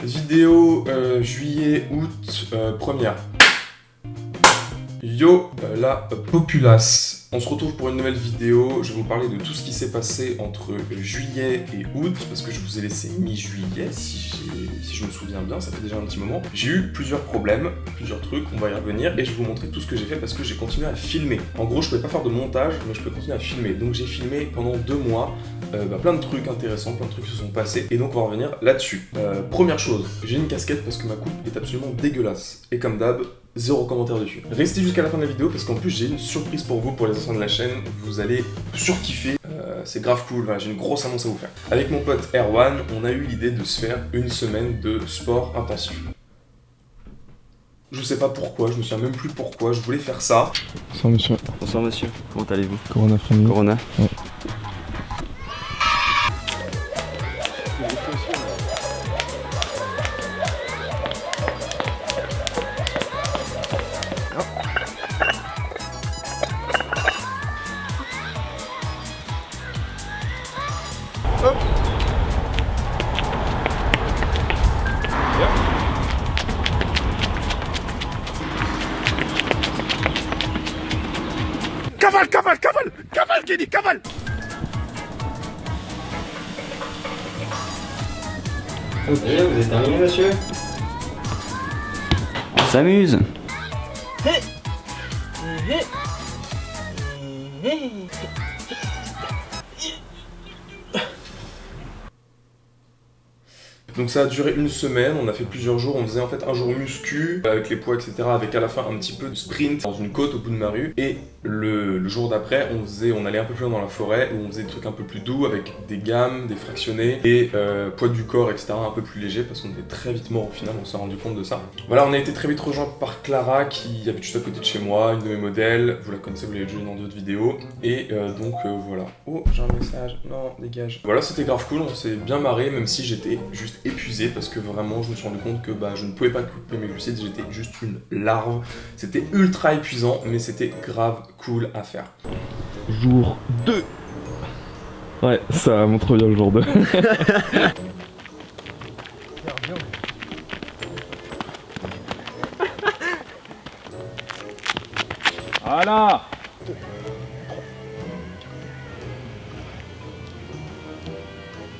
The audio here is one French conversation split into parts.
Vidéo juillet, août, première. Yo la populace. On se retrouve pour une nouvelle vidéo. Je vais vous parler de tout ce qui s'est passé entre juillet et août, parce que je vous ai laissé mi-juillet, si je me souviens bien, ça fait déjà un petit moment. J'ai eu plusieurs problèmes, plusieurs trucs, on va y revenir, et je vais vous montrer tout ce que j'ai fait parce que j'ai continué à filmer. En gros, je pouvais pas faire de montage, mais je peux continuer à filmer. Donc j'ai filmé pendant 2 mois, plein de trucs intéressants, plein de trucs qui se sont passés, et donc on va revenir là-dessus. Première chose, j'ai une casquette parce que ma coupe est absolument dégueulasse. Et comme d'hab, 0 commentaire dessus. Restez jusqu'à la fin de la vidéo parce qu'en plus j'ai une surprise pour vous, pour les anciens de la chaîne. Vous allez surkiffer, c'est grave cool, voilà, j'ai une grosse annonce à vous faire. Avec mon pote Erwan, on a eu l'idée de se faire une semaine de sport intensif. Je sais pas pourquoi, je me souviens même plus pourquoi, je voulais faire ça. Bonsoir monsieur. Bonsoir monsieur, comment allez-vous? Corona famille. Corona. Ouais. Hop. Cavale, cavale, cavale, cavale, Kenny, cavale. Ok, vous êtes terminé monsieur? On s'amuse. Donc ça a duré une semaine, on a fait plusieurs jours, on faisait en fait un jour muscu avec les poids etc, avec à la fin un petit peu de sprint dans une côte au bout de ma rue, et le jour d'après on allait un peu plus loin dans la forêt où on faisait des trucs un peu plus doux avec des gammes, des fractionnés et poids du corps etc, un peu plus léger parce qu'on était très vite mort au final, on s'est rendu compte de ça. Voilà, on a été très vite rejoint par Clara qui habite juste à côté de chez moi, une de mes modèles, vous la connaissez, vous l'avez déjà vu dans d'autres vidéos, et donc voilà. Oh, j'ai un message, non, dégage. Voilà, c'était grave cool, on s'est bien marré même si j'étais juste épuisé parce que vraiment je me suis rendu compte que je ne pouvais pas couper mes glucides, j'étais juste une larve. C'était ultra épuisant mais c'était grave cool à faire. Jour 2. Ouais, ça montre bien le jour 2. Voilà.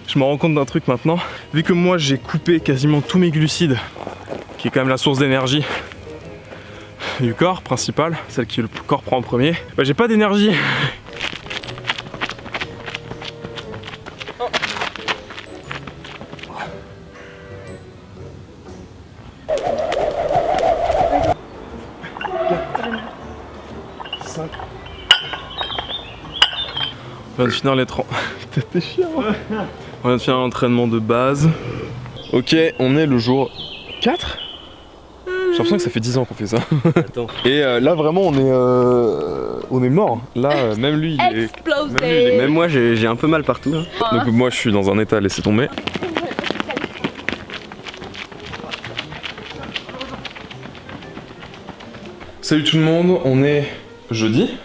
Je me rends compte d'un truc maintenant, vu que moi j'ai coupé quasiment tous mes glucides, qui est quand même la source d'énergie du corps principal, celle que le corps prend en premier, j'ai pas d'énergie. On vient de finir les 30. T'es chiant. On vient de finir l'entraînement de base. Ok, on est le jour 4. J'ai l'impression que ça fait 10 ans qu'on fait ça. Attends. Et là vraiment on est mort. Là même lui il est... Explosé. Même moi j'ai un peu mal partout. Hein. Donc moi je suis dans un état, laissez tomber. Salut tout le monde, on est jeudi.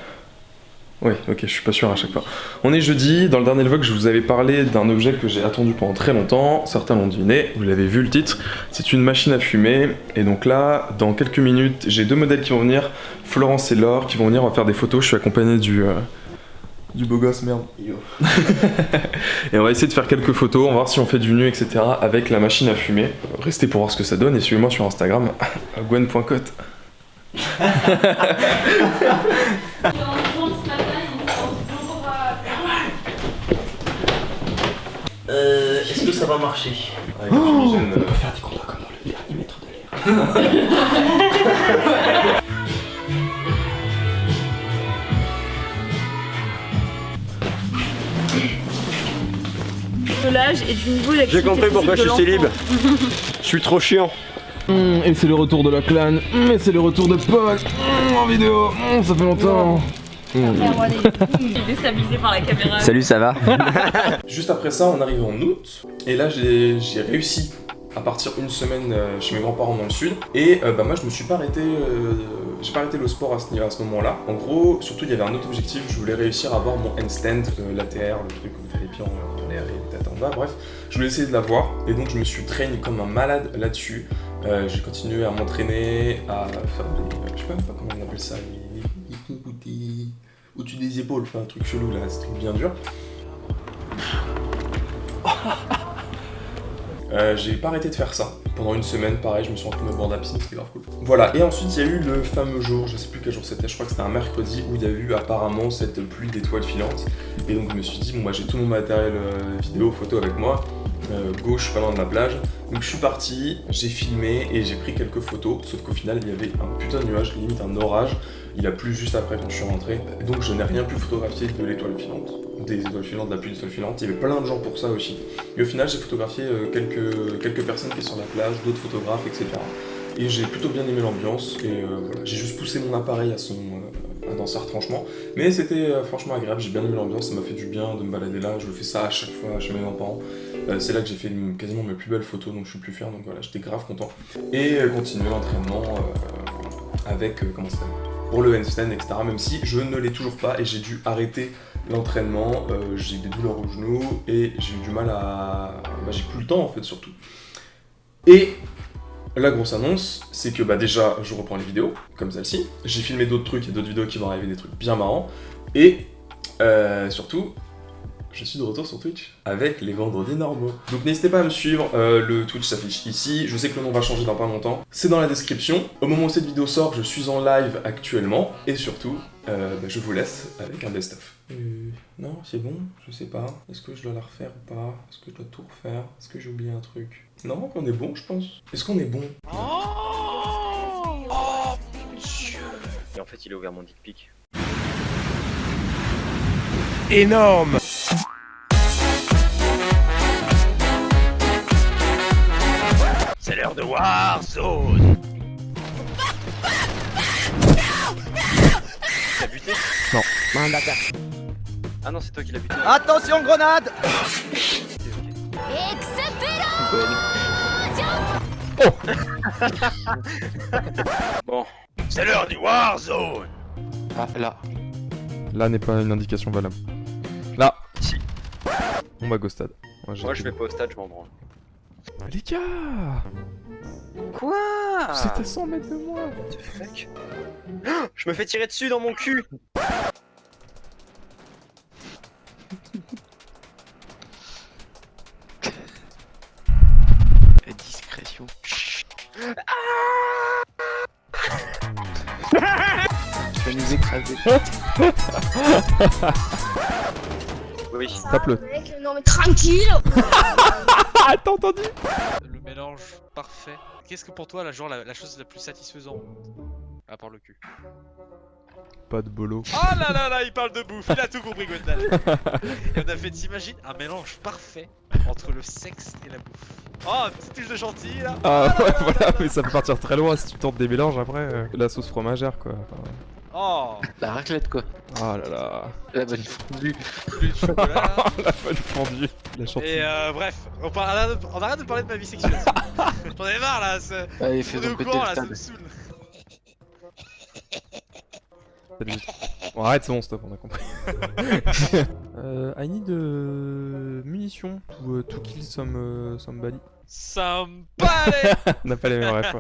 Oui, ok, je suis pas sûr à chaque fois. On est jeudi, dans le dernier vlog je vous avais parlé d'un objet que j'ai attendu pendant très longtemps, certains l'ont deviné, vous l'avez vu le titre, c'est une machine à fumer, et donc là, dans quelques minutes, j'ai 2 modèles qui vont venir, Florence et Laure, qui vont venir, on va faire des photos, je suis accompagné du beau gosse, merde. Et on va essayer de faire quelques photos, on va voir si on fait du nu, etc. avec la machine à fumer. Restez pour voir ce que ça donne, et suivez-moi sur Instagram, gwen.cote. Est-ce que ça va marcher? Avec on peut faire des combats comme dans le dernier maître de l'air. De l'âge et du niveau d'activité. J'ai compris pourquoi je suis célib. Je suis trop chiant. Et c'est le retour de la clan, et c'est le retour de Paul en vidéo, ça fait longtemps. Il est déstabilisé par la caméra. Salut, ça va? Juste après ça, on arrive en août, et là j'ai réussi à partir une semaine chez mes grands-parents dans le sud, et moi je me suis pas arrêté, j'ai pas arrêté le sport à ce moment-là. En gros, surtout il y avait un autre objectif, je voulais réussir à avoir mon handstand, l'ATR, le truc où vous faites les tapis en l'air et les têtes en bas, bref. Je voulais essayer de la voir, et donc je me suis traîné comme un malade là-dessus. J'ai continué à m'entraîner, à faire des... je sais même pas comment on appelle ça, les pompes au-dessus des épaules, enfin un truc chelou là, c'est un truc bien dur. J'ai pas arrêté de faire ça. Pendant une semaine, pareil, je me suis entraîné au bord de la piscine, c'était grave cool. Voilà, et ensuite il y a eu le fameux jour, je sais plus quel jour c'était, je crois que c'était un mercredi, où il y a eu apparemment cette pluie d'étoiles filantes. Et donc je me suis dit, bon bah j'ai tout mon matériel vidéo, photo avec moi, gauche, pas loin de la plage. Donc je suis parti, j'ai filmé et j'ai pris quelques photos, sauf qu'au final il y avait un putain de nuage, limite un orage. Il a plu juste après quand je suis rentré, donc je n'ai rien pu photographier de l'étoile filante, des étoiles filantes, de la pluie d'étoiles filantes. Il y avait plein de gens pour ça aussi. Et au final j'ai photographié quelques personnes qui sont sur la plage, d'autres photographes, etc. Et j'ai plutôt bien aimé l'ambiance, et voilà. J'ai juste poussé mon appareil dans sa retranchement, mais c'était franchement agréable, j'ai bien aimé l'ambiance, ça m'a fait du bien de me balader là, je fais ça à chaque fois chez mes grands-parents. C'est là que j'ai fait quasiment mes plus belles photos, donc je suis plus fier, donc voilà, j'étais grave content. Et continuer l'entraînement avec, comment ça s'appelle, pour le handstand, etc. Même si je ne l'ai toujours pas et j'ai dû arrêter l'entraînement, j'ai des douleurs aux genoux et j'ai eu du mal à... Bah, j'ai plus le temps en fait surtout. Et la grosse annonce, c'est que bah, déjà je reprends les vidéos, comme celle-ci. J'ai filmé d'autres trucs, il y a d'autres vidéos qui vont arriver, des trucs bien marrants. Et surtout, je suis de retour sur Twitch avec les vendredis normaux. Donc n'hésitez pas à me suivre, le Twitch s'affiche ici, je sais que le nom va changer dans pas longtemps. C'est dans la description. Au moment où cette vidéo sort, je suis en live actuellement. Et surtout, bah, je vous laisse avec un best-of. Non, c'est bon, je sais pas. Est-ce que je dois la refaire ou pas? Est-ce que je dois tout refaire? Est-ce que j'ai oublié un truc? Non, on est bon, je pense. Est-ce qu'on est bon? Oh mon dieu. Et en fait, il a ouvert mon dick pic. Énorme. C'est l'heure de Warzone. T'as buté? Non. Non, d'accord. Ah non, c'est toi qui l'as buté. Attention, grenade. Bon. C'est l'heure du Warzone. Ah, là. Là n'est pas une indication valable. Là. Si. On va go stade. Moi je vais pas au stade, je m'en branle. Les gars, Quoi? vous êtes à 100 mètres de moi. What the fuck? Je me fais tirer dessus dans mon cul. Discrétion. Tu vas nous écraser. Oui. Tape-le. Non mais tranquille. Ah, t'as entendu? Le mélange parfait. Qu'est-ce que pour toi la chose la plus satisfaisante? À part le cul. Pas de bolo. Oh là là là, il parle de bouffe, il a tout compris Gwendal. Et on a fait, t'imagines, un mélange parfait entre le sexe et la bouffe. Oh, petite touche de chantilly là. Ah ouais, voilà, mais ça peut partir très loin si tu tentes des mélanges après. La sauce fromagère quoi. Enfin, Oh, La raclette quoi. oh là là. La bonne fondue. plus de chocolat. La bonne fondue. La chantilly. Et bref, on arrête de parler de ma vie sexuelle. J'en ai marre là, Allez, on fais est au donc péter courant le là, ça me stade. saoule. Bon, arrête, c'est bon, stop, on a compris. I need munitions to kill some buddy. Somebody. On n'a pas les mêmes refs.